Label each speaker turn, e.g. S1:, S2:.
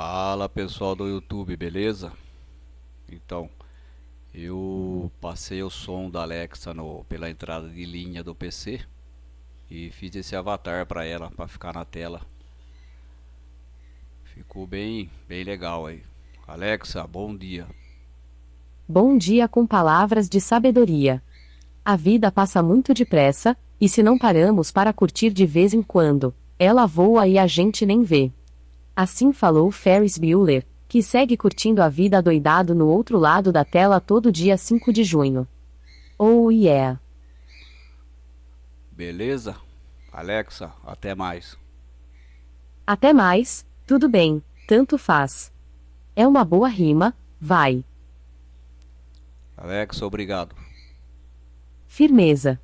S1: Fala pessoal do YouTube, beleza? Então, eu passei o som da Alexa pela entrada de linha do PC e fiz esse avatar para ela, para ficar na tela. Ficou bem legal aí. Alexa, bom dia.
S2: Bom dia com palavras de sabedoria. A vida passa muito depressa, e se não paramos para curtir de vez em quando, ela voa e a gente nem vê. Assim falou Ferris Bueller, que segue curtindo a vida adoidado no outro lado da tela todo dia 5 de junho. Oh yeah!
S1: Beleza? Alexa, até mais.
S2: Até mais, tudo bem, tanto faz. É uma boa rima, vai.
S1: Alexa, obrigado.
S2: Firmeza.